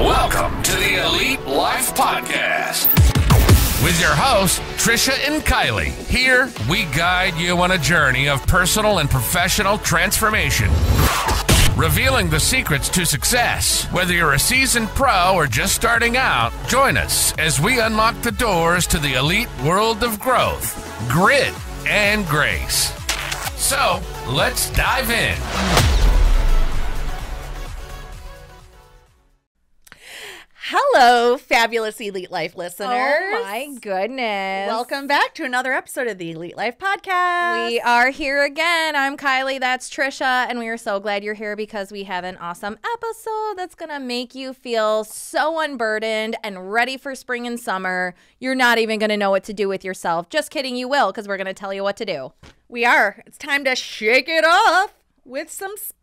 Welcome to the Elite Life Podcast with your hosts, Trisha and Kylee. Here, we guide you on a journey of personal and professional transformation, revealing the secrets to success. Whether you're a seasoned pro or just starting out, join us as we unlock the doors to the elite world of growth, grit, and grace. So, let's dive in. Hello, fabulous Elite Life listeners. Oh my goodness. Welcome back to another episode of the Elite Life Podcast. We are here again. I'm Kylee, that's Trisha, and we are so glad you're here because we have an awesome episode that's going to make you feel so unburdened and ready for spring and summer. You're not even going to know what to do with yourself. Just kidding, you will, because we're going to tell you what to do. We are. It's time to shake it off with some spring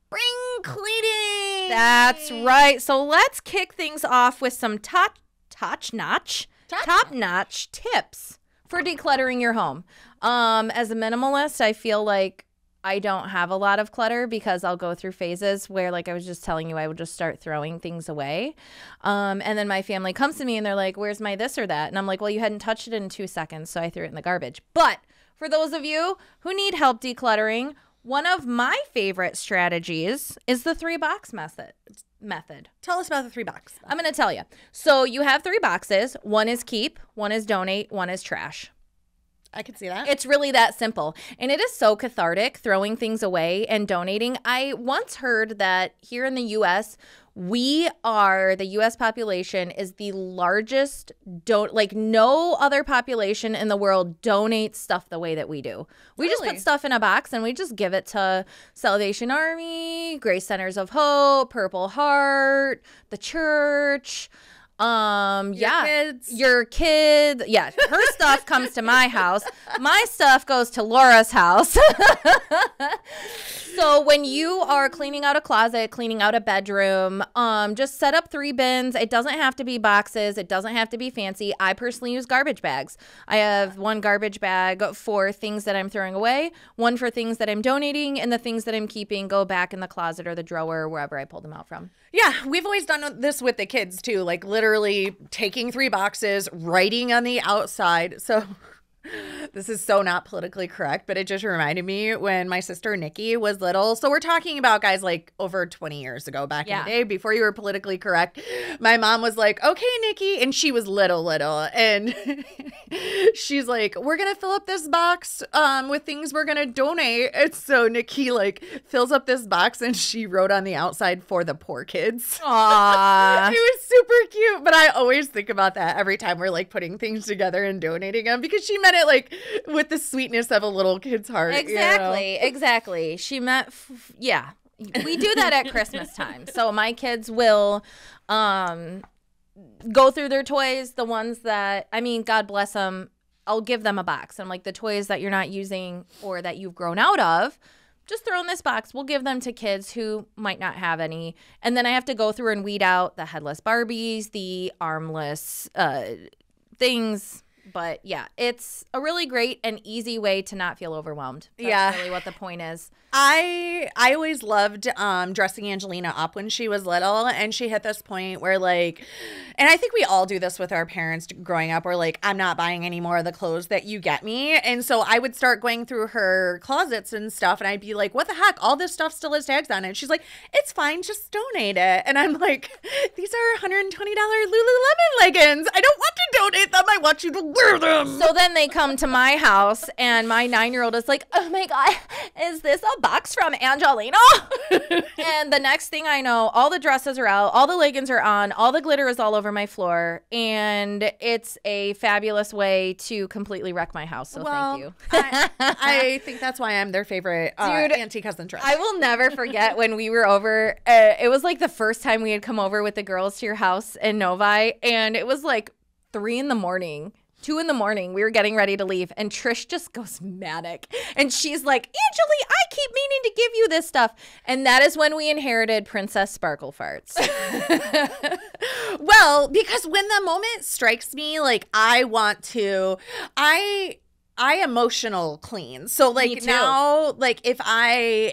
cleaning. That's right. So let's kick things off with some top-notch tips for decluttering your home. As a minimalist, I feel like I don't have a lot of clutter because I'll go through phases where, like I was just telling you, I would just start throwing things away. And then my family comes to me and they're like, where's my this or that? And I'm like, well, you hadn't touched it in 2 seconds, so I threw it in the garbage. But for those of you who need help decluttering, one of my favorite strategies is the 3-box method. Tell us about the 3-box. I'm going to tell you. So you have 3 boxes. One is keep, one is donate, one is trash. I can see that. It's really that simple. And it is so cathartic throwing things away and donating. I once heard that here in the U.S., the U.S. population is the largest, no other population in the world donates stuff the way that we do. We just put stuff in a box and we just give it to Salvation Army, Grace Centers of Hope, Purple Heart, the church. Your kid. Yeah. Her stuff comes to my house. My stuff goes to Laura's house. So when you are cleaning out a closet, cleaning out a bedroom, just set up 3 bins. It doesn't have to be boxes. It doesn't have to be fancy. I personally use garbage bags. I have 1 garbage bag for things that I'm throwing away, 1 for things that I'm donating, and the things that I'm keeping go back in the closet or the drawer or wherever I pulled them out from. Yeah, we've always done this with the kids too, like literally taking 3 boxes, writing on the outside. So this is so not politically correct, but it just reminded me when my sister Nikki was little. So we're talking about guys like over 20 years ago back in the day, before you were politically correct. My mom was like, okay, Nikki. And she was little. And she's like, we're going to fill up this box with things we're going to donate. And so Nikki fills up this box and she wrote on the outside for the poor kids. Aww. It was super cute. But I always think about that every time we're putting things together and donating them, because she meant it with the sweetness of a little kid's heart. Exactly. She meant, we do that at Christmas time. So my kids will go through their toys, the ones that, God bless them, I'll give them a box. I'm like, the toys that you're not using or that you've grown out of, just throw in this box. We'll give them to kids who might not have any. And then I have to go through and weed out the headless Barbies, the armless things. But yeah, it's a really great and easy way to not feel overwhelmed. That's really what the point is. I always loved dressing Angelina up when she was little, and she hit this point where and I think we all do this with our parents growing up, where I'm not buying any more of the clothes that you get me. And so I would start going through her closets and stuff, and I'd be like, what the heck? All this stuff still has tags on it. And she's like, it's fine, just donate it. And I'm like, these are $120 Lululemon leggings. I don't want to donate them. I want you to wear them. So then they come to my house, and my 9-year-old is like, oh my God, is this a box from Angelina? And the next thing I know, all the dresses are out, all the leggings are on, all the glitter is all over my floor, and it's a fabulous way to completely wreck my house. So thank you. I think that's why I'm their favorite auntie cousin dress. I will never forget when we were over. It was the first time we had come over with the girls to your house in Novi, and it was 3 in the morning. 2 in the morning, we were getting ready to leave, and Trish just goes manic. And she's like, Angeli, I keep meaning to give you this stuff. And that is when we inherited Princess Sparkle Farts. Well, because when the moment strikes me, I want to, I emotional clean. So like now, like if and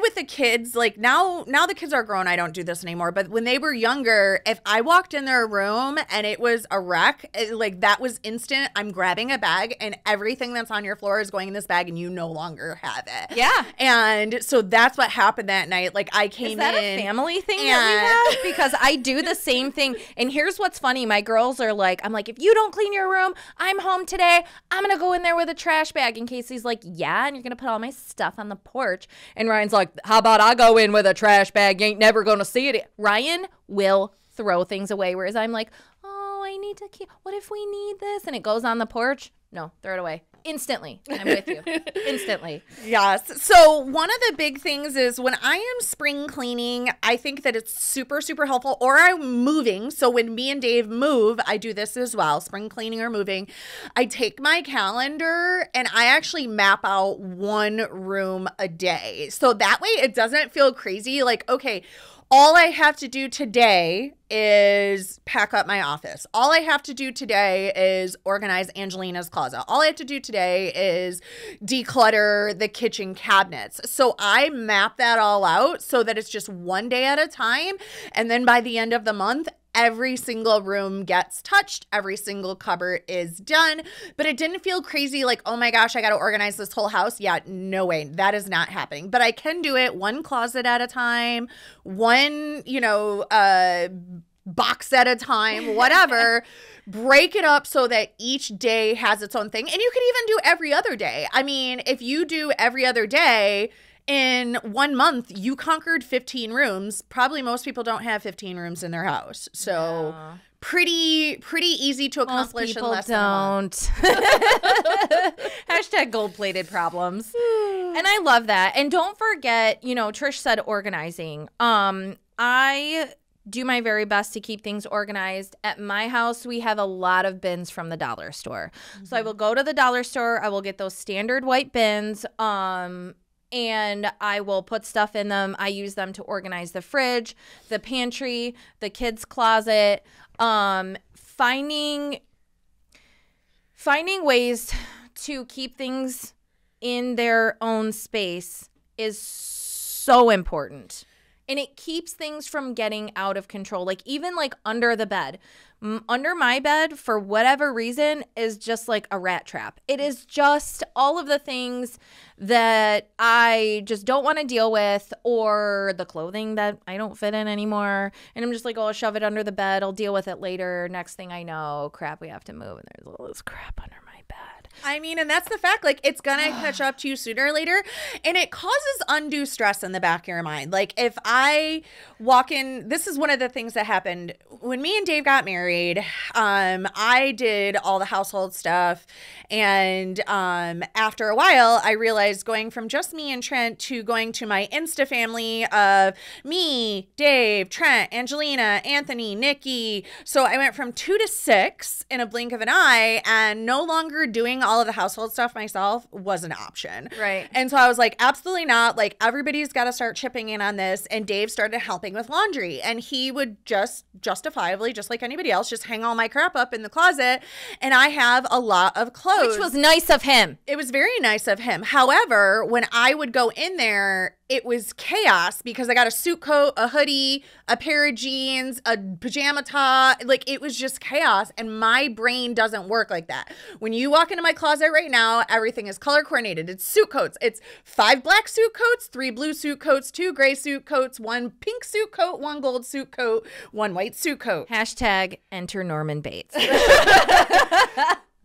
with the kids, like now the kids are grown, I don't do this anymore. But when they were younger, if I walked in their room and it was a wreck, like that was instant. I'm grabbing a bag and everything that's on your floor is going in this bag and you no longer have it. Yeah. And so that's what happened that night. Like I came in. Is that a family thing that we have? Because I do the same thing. And here's what's funny. My girls are like, I'm like, if you don't clean your room, I'm home today. I'm going to go in there with a trash bag. And Casey's like, yeah, and you're going to put all my stuff on the porch. And Ryan's like, how about I go in with a trash bag? You ain't never going to see it. Ryan will throw things away, whereas I'm like, oh, I need to keep, what if we need this? And it goes on the porch. No, throw it away. Instantly. I'm with you. Instantly. Yes. So one of the big things is when I am spring cleaning, I think that it's super, super helpful, or I'm moving. So when me and Dave move, I do this as well, spring cleaning or moving. I take my calendar and I actually map out one room a day. So that way it doesn't feel crazy. Like, okay, all I have to do today is pack up my office. All I have to do today is organize Angelina's closet. All I have to do today is declutter the kitchen cabinets. So I map that all out so that it's just one day at a time. And then by the end of the month, every single room gets touched. Every single cupboard is done. But it didn't feel crazy like, oh my gosh, I got to organize this whole house. Yeah, no way. That is not happening. But I can do it one closet at a time, one, box at a time, whatever. Break it up so that each day has its own thing. And you can even do every other day. I mean, if you do every other day, in 1 month, you conquered 15 rooms. Probably most people don't have 15 rooms in their house. So pretty easy to accomplish in less than a month. Hashtag gold-plated problems. And I love that. And don't forget, Trish said organizing. I do my very best to keep things organized. At my house, we have a lot of bins from the dollar store. Mm-hmm. So I will go to the dollar store. I will get those standard white bins. And I will put stuff in them. I use them to organize the fridge, the pantry, the kids' closet. Finding ways to keep things in their own space is so important. And it keeps things from getting out of control. Like even like under the bed. Under my bed, for whatever reason, is just like a rat trap. It is just all of the things that I just don't want to deal with, or the clothing that I don't fit in anymore. And I'm just like, oh, I'll shove it under the bed. I'll deal with it later. Next thing I know, crap, we have to move. And there's all this crap under my bed. I mean, and that's the fact. Like, it's going to catch up to you sooner or later. And it causes undue stress in the back of your mind. Like, if I walk in, this is one of the things that happened when me and Dave got married. I did all the household stuff. And after a while, I realized going from just me and Trent to going to my Insta family of me, Dave, Trent, Angelina, Anthony, Nikki. So I went from 2 to 6 in a blink of an eye, and no longer doing all of the household stuff myself was an option. Right. And so I was like, absolutely not. Like, everybody's got to start chipping in on this. And Dave started helping with laundry, and he would just justifiably, just like anybody else, just hang all my crap up in the closet. And I have a lot of clothes. Which was nice of him. It was very nice of him. However, when I would go in there, it was chaos because I got a suit coat, a hoodie, a pair of jeans, a pajama top. Like, it was just chaos. And my brain doesn't work like that. When you walk into my closet right now, everything is color coordinated. It's suit coats. It's 5 black suit coats, 3 blue suit coats, 2 gray suit coats, 1 pink suit coat, 1 gold suit coat, 1 white suit coat. Hashtag enter Norman Bates.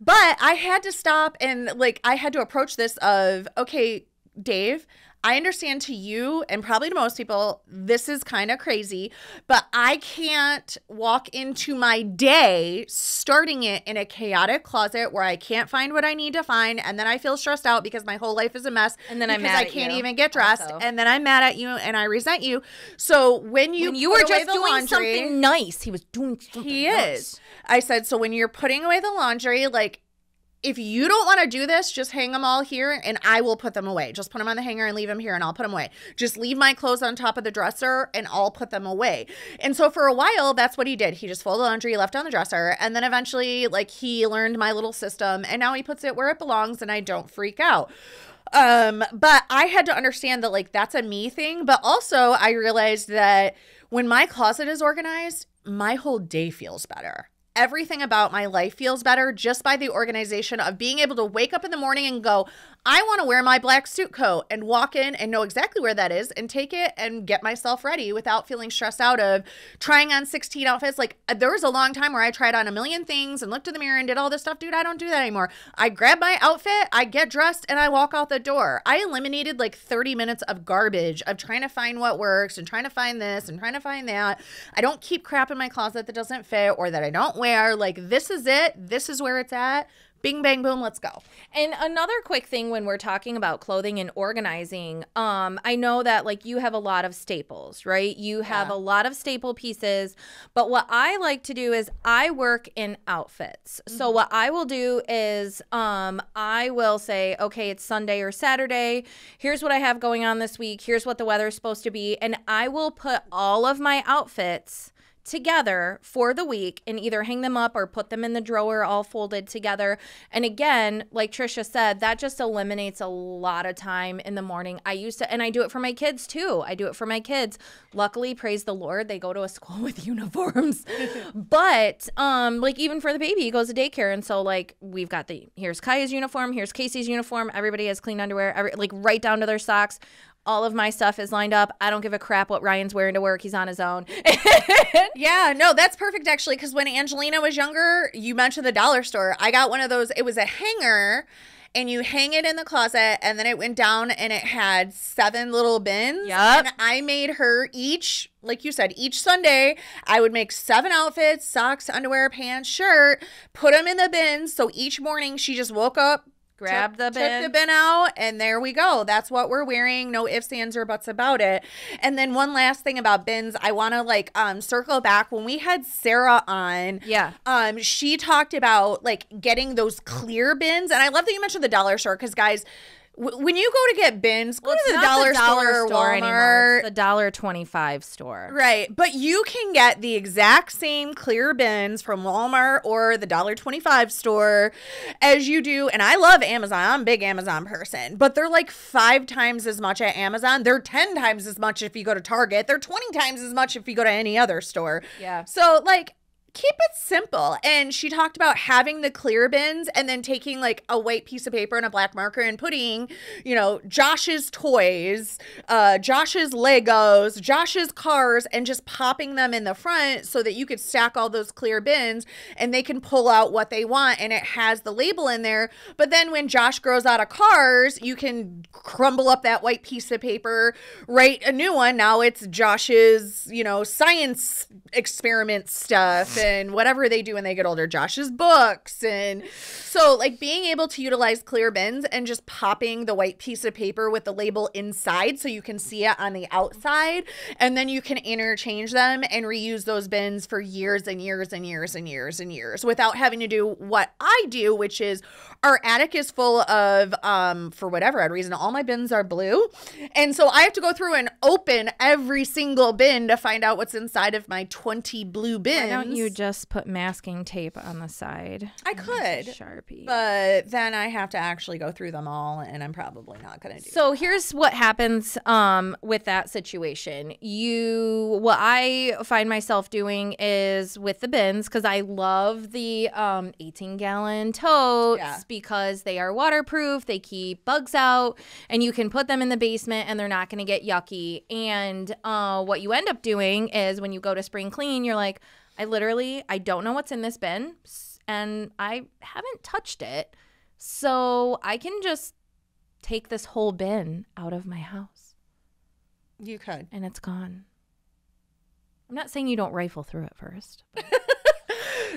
But I had to stop and I had to approach this of, okay, Dave, I understand to you and probably to most people, this is kind of crazy, but I can't walk into my day starting it in a chaotic closet where I can't find what I need to find. And then I feel stressed out because my whole life is a mess. And then I'm mad at you. I can't even get dressed. Also. And then I'm mad at you and I resent you. So when you were just doing laundry, something nice, he was doing something he nice. Is. I said, so when you're putting away the laundry, if you don't want to do this, just hang them all here and I will put them away. Just put them on the hanger and leave them here and I'll put them away. Just leave my clothes on top of the dresser and I'll put them away. And so for a while, that's what he did. He just folded laundry, left on the dresser. And then eventually, like, he learned my little system and now he puts it where it belongs and I don't freak out. But I had to understand that, like, that's a me thing. But also I realized that when my closet is organized, my whole day feels better. Everything about my life feels better just by the organization of being able to wake up in the morning and go, I want to wear my black suit coat and walk in and know exactly where that is and take it and get myself ready without feeling stressed out of trying on 16 outfits. Like, there was a long time where I tried on a million things and looked in the mirror and did all this stuff. Dude, I don't do that anymore. I grab my outfit, I get dressed, and I walk out the door. I eliminated like 30 minutes of garbage of trying to find what works and trying to find this and trying to find that. I don't keep crap in my closet that doesn't fit or that I don't wear. Like, this is it. This is where it's at. Bing, bang, boom, let's go. And another quick thing when we're talking about clothing and organizing, I know that, like, you have a lot of staples, right? You have a lot of staple pieces. But what I like to do is I work in outfits. Mm-hmm. So what I will do is I will say, okay, it's Sunday or Saturday. Here's what I have going on this week. Here's what the weather is supposed to be. And I will put all of my outfits together for the week and either hang them up or put them in the drawer all folded together. And again, like Trisha said, that just eliminates a lot of time in the morning. I used to, and I do it for my kids too. I do it for my kids. Luckily, praise the Lord, they go to a school with uniforms. But like, even for the baby, he goes to daycare. And so, like, we've got here's Kaya's uniform, here's Casey's uniform. Everybody has clean underwear, like right down to their socks. All of my stuff is lined up. I don't give a crap what Ryan's wearing to work. He's on his own. Yeah, no, that's perfect, actually, because when Angelina was younger, you mentioned the dollar store. I got one of those. It was a hanger, and you hang it in the closet, and then it went down, and it had 7 little bins. Yep. And I made her each, like you said, each Sunday, I would make 7 outfits, socks, underwear, pants, shirt, put them in the bins. So each morning, she just woke up, Grab the bin. Took the bin out, and there we go. That's what we're wearing. No ifs, ands, or buts about it. And then one last thing about bins, I want to like circle back. When we had Sarah on, she talked about like getting those clear bins. And I love that you mentioned the dollar store because, guys, when you go to get bins, go to the dollar store or Walmart. Anymore. It's the $1.25 store. Right. But you can get the exact same clear bins from Walmart or the $1.25 store as you do. And I love Amazon. I'm a big Amazon person. But they're like 5 times as much at Amazon. They're 10 times as much if you go to Target. They're 20 times as much if you go to any other store. Yeah. So, like, keep it simple. And she talked about having the clear bins and then taking like a white piece of paper and a black marker and putting, you know, Josh's toys, Josh's Legos, Josh's cars, and just popping them in the front so that you could stack all those clear bins and they can pull out what they want and it has the label in there. But then when Josh grows out of cars, you can crumble up that white piece of paper, write a new one. Now it's Josh's, you know, science experiment stuff and whatever they do when they get older, Josh's books. And so like being able to utilize clear bins and just popping the white piece of paper with the label inside so you can see it on the outside, and then you can interchange them and reuse those bins for years and years and years and years and years without having to do what I do, which is our attic is full of, for whatever odd reason, all my bins are blue. And so I have to go through and open every single bin to find out what's inside of my 20 blue bins. Why don't you just put masking tape on the side? I could. Sharpie. But then I have to actually go through them all, and I'm probably not going to do So here's what happens with that situation. What I find myself doing is with the bins, because I love the 18-gallon totes because they are waterproof, they keep bugs out, and you can put them in the basement and they're not going to get yucky. And what you end up doing is when you go to spring clean, you're like, I don't know what's in this bin, and I haven't touched it, so I can just take this whole bin out of my house. You could. And it's gone. I'm not saying you don't rifle through it first.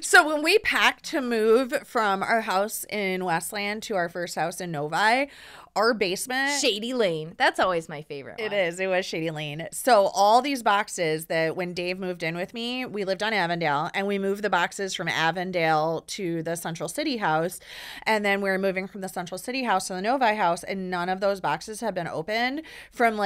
So when we packed to move from our house in Westland to our first house in Novi, our basement. Shady Lane. That's always my favorite one. It is. It was Shady Lane. So all these boxes that when Dave moved in with me, we lived on Avondale, and we moved the boxes from Avondale to the Central City house. And then we were moving from the Central City house to the Novi house, and none of those boxes have been opened from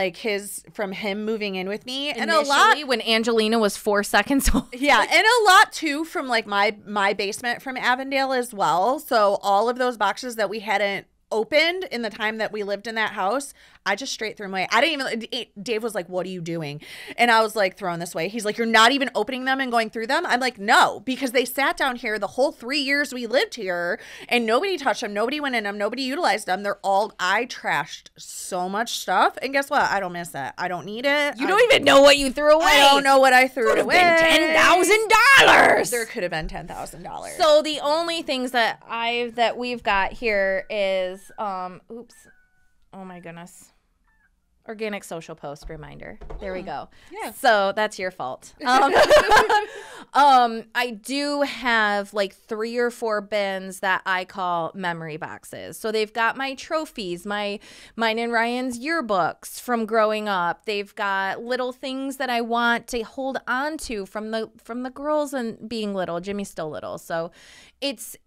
him moving in with me. And a lot when Angelina was 4 seconds old. Yeah, and a lot too from like my basement from Avondale as well. So all of those boxes that we hadn't opened in the time that we lived in that house, I just straight threw them away. I didn't even, Dave was like, what are you doing? And I was like, throwing this away. He's like, you're not even opening them and going through them? I'm like, no, because they sat down here the whole 3 years we lived here and nobody touched them. Nobody went in them. Nobody utilized them. I trashed so much stuff. And guess what? I don't miss it. I don't need it. You don't even know what you threw away. I don't know what I threw away. $10,000. There could have been $10,000. So the only things that we've got here is, oops. Oh my goodness. Organic social post reminder. There we go. Yeah. So that's your fault. I do have like 3 or 4 bins that I call memory boxes. So they've got my trophies, mine and Ryan's yearbooks from growing up. They've got little things that I want to hold on to from the girls and being little. Jimmy's still little. So it's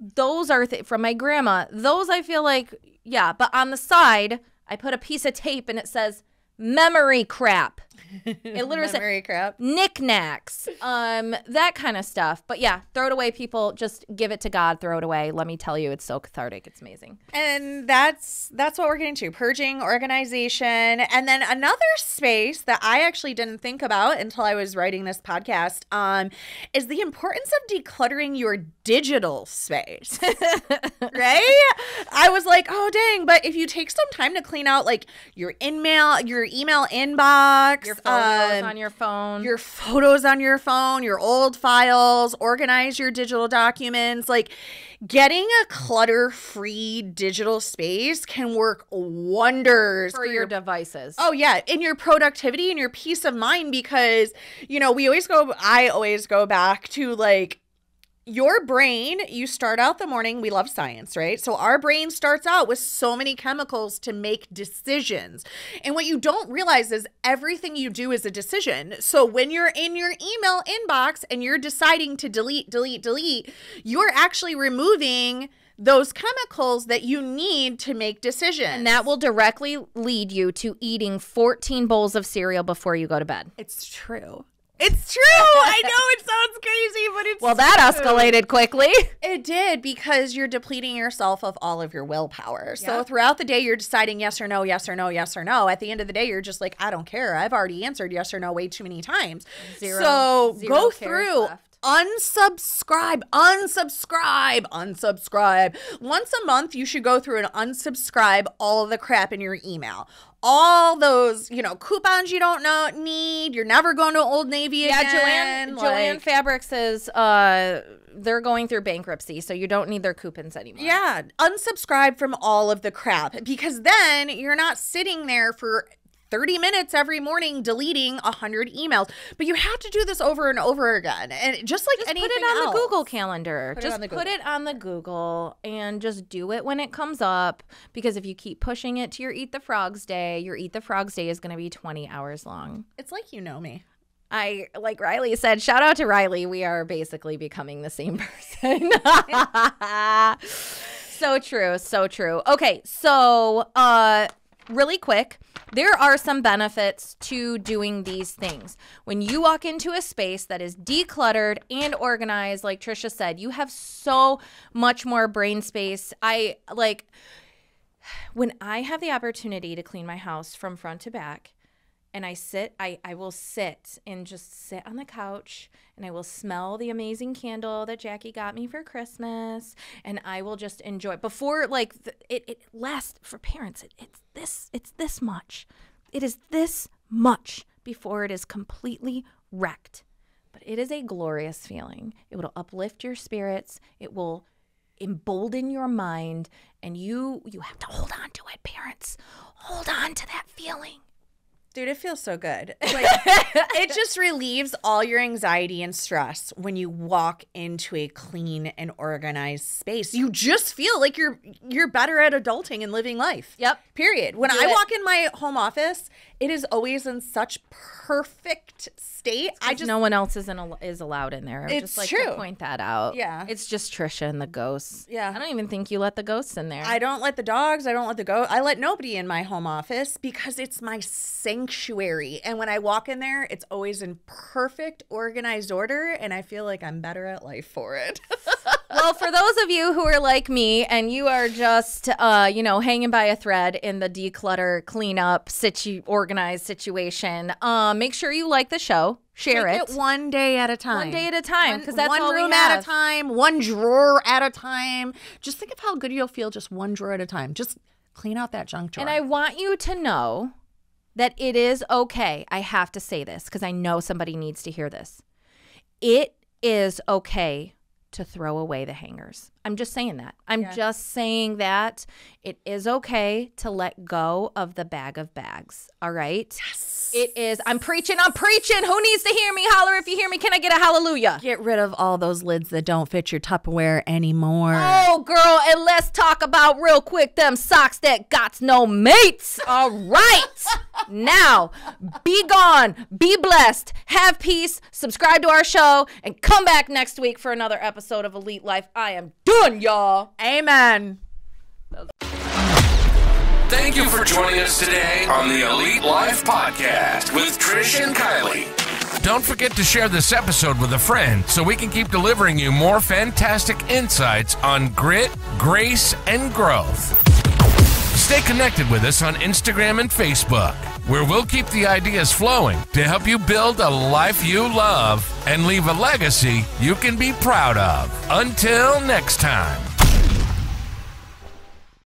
those are from my grandma. Those I feel like, yeah, but on the side I put a piece of tape and it says memory crap. It literally memory crap. Knickknacks, that kind of stuff. But yeah, throw it away, people. Just give it to God. Throw it away. Let me tell you, it's so cathartic. It's amazing. And that's what we're getting to: purging, organization, and then another space that I actually didn't think about until I was writing this podcast is the importance of decluttering your digital space. Right? I was like, oh dang! But if you take some time to clean out like your email inbox, your photos on your phone, your old files, organize your digital documents, like getting a clutter-free digital space can work wonders for your devices. Oh yeah, in your productivity and your peace of mind, because I always go back to like your brain. You start out the morning, we love science, right? So our brain starts out with so many chemicals to make decisions. And what you don't realize is everything you do is a decision. So when you're in your email inbox and you're deciding to delete, you're actually removing those chemicals that you need to make decisions. And that will directly lead you to eating 14 bowls of cereal before you go to bed. It's true. It's true. I know it sounds crazy, but it's that true. Escalated quickly. It did, because you're depleting yourself of all of your willpower. Yeah. So throughout the day, you're deciding yes or no, yes or no, yes or no. At the end of the day, you're just like, I don't care. I've already answered yes or no way too many times. Zero Go cares through. left. Unsubscribe. Once a month, you should go through and unsubscribe all of the crap in your email. All those, coupons you don't need. You're never going to Old Navy again. Joanne Fabrics is they're going through bankruptcy, so you don't need their coupons anymore. Yeah, unsubscribe from all of the crap, because then you're not sitting there for 30 minutes every morning deleting 100 emails. But you have to do this over and over again. And just anything put it on else. the Google Calendar. Put it on the Google and just do it when it comes up. Because if you keep pushing it to your Eat the Frogs Day, your Eat the Frogs Day is going to be 20 hours long. It's like you know me. Like Riley said, shout out to Riley. We are basically becoming the same person. So true. So true. Okay. So, really quick, there are some benefits to doing these things. When you walk into a space that is decluttered and organized, like Trisha said, you have so much more brain space. When I have the opportunity to clean my house from front to back, and I will sit and just sit on the couch, and I will smell the amazing candle that Jackie got me for Christmas, and I will just enjoy. Before, it lasts for parents. It's this much. It is this much before it is completely wrecked. But it is a glorious feeling. It will uplift your spirits. It will embolden your mind, and you have to hold on to it, parents. Hold on to that feeling. Dude, it feels so good. Like, it just relieves all your anxiety and stress when you walk into a clean and organized space. You just feel like you're better at adulting and living life. Yep. Period. When I walk in my home office, it is always in such perfect state. No one else is allowed in there. It's just like true. to point that out. Yeah. It's just Trisha and the ghosts. Yeah. I don't even think you let the ghosts in there. I don't let the dogs. I don't let the ghosts. I let nobody in my home office because it's my sanctuary. And when I walk in there, it's always in perfect, organized order. And I feel like I'm better at life for it. Well, for those of you who are like me and you are just, hanging by a thread in the declutter, cleanup, organized situation, make sure you like the show. Share Take it one day at a time. One day at a time, because that's one all room we have. at a time, one drawer at a time. Just think of how good you'll feel just one drawer at a time. Just clean out that junk drawer. And I want you to know that it is okay. I have to say this because I know somebody needs to hear this. It is okay to throw away the hangers. I'm just saying that. I'm just saying that it is okay to let go of the bag of bags. All right? Yes. It is. I'm preaching. Who needs to hear me? Holler if you hear me. Can I get a hallelujah? Get rid of all those lids that don't fit your Tupperware anymore. Oh, girl, and let's talk about real quick them socks that got no mates. All right. Now, be gone, be blessed, have peace, subscribe to our show, and come back next week for another episode of Elite Life. I am done, y'all. Amen. Thank you for joining us today on the Elite Life Podcast with Trish and Kylee. Don't forget to share this episode with a friend so we can keep delivering you more fantastic insights on grit, grace, and growth. Stay connected with us on Instagram and Facebook, where we'll keep the ideas flowing to help you build a life you love and leave a legacy you can be proud of. Until next time.